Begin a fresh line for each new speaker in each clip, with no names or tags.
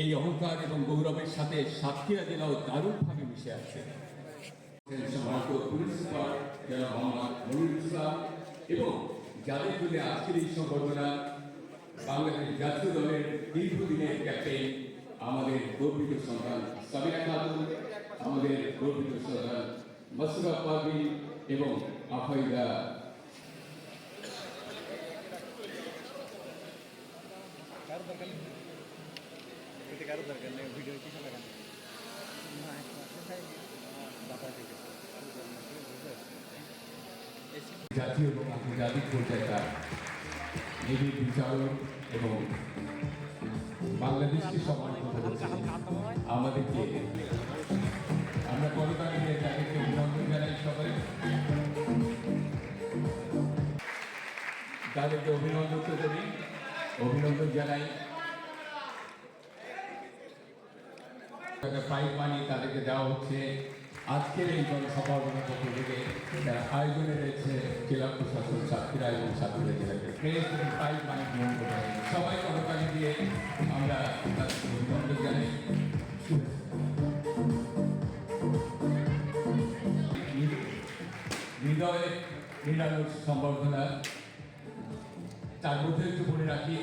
এই অহংকার এবং গৌরবের সাথে সাতক্ষীরা জেলাও দারুণভাবে মিশে আছে। প্রিন্সিপাল জনাব মোহাম্মদ মনিরুল ইসলাম এবং যাদের জন্য আজকের এই সংবর্ধনা বাংলাদেশ জাতীয় দলের দীর্ঘদিনের ক্যাপ্টেন আমাদের গর্বিত সন্তান সাবিনা খাতুন, আমাদের গর্বিত সন্তান মাসুরা পারভিন এবং আফাইদা। জাতীয় এবং আন্তর্জাতিক পর্যায়ে তার নিবিড় বিচারক এবং বাংলাদেশকে সম্মানিত করেছে আমাদেরকে। আমরা করতালি দিয়ে তাদেরকে অভিনন্দন জানাই, সবাই তাদেরকে অভিনন্দন করি, অভিনন্দন জানাই। প্রাইজ মানি তাদেরকে দেওয়া হচ্ছে। আজকের এই জনসমাগমের পক্ষ থেকে যারা আয়োজনে রয়েছে জেলা প্রশাসন, সাতক্ষীরা এবং সাতক্ষীরা জেলাকে প্রাইজ মানি গ্রহণ করে সবাই করতালি দিয়ে আমরা তাদেরকে অভিনন্দন জানাই। হৃদয়ে নিরালোর সম্বর্ধনা তার মধ্যে একটু বলে রাখি।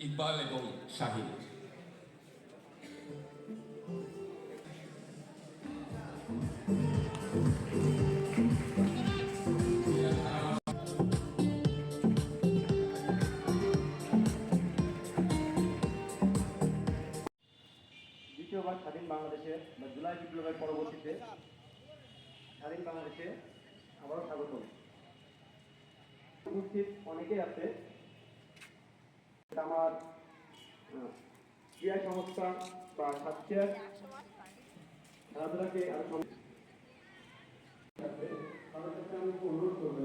ইকবাল এবং শাহিন।
দ্বিতীয়বার স্বাধীন বাংলাদেশে বা জুলাই বিপ্লবের পরবর্তীতে স্বাধীন বাংলাদেশে আবারও স্বাগত। উপস্থিত অনেকেই আছে। আমার ক্রীড়া সংস্থা বা সাতক্ষীরার খেলাধুলাকে আরো তাদের কাছে আমি অনুরোধ করবো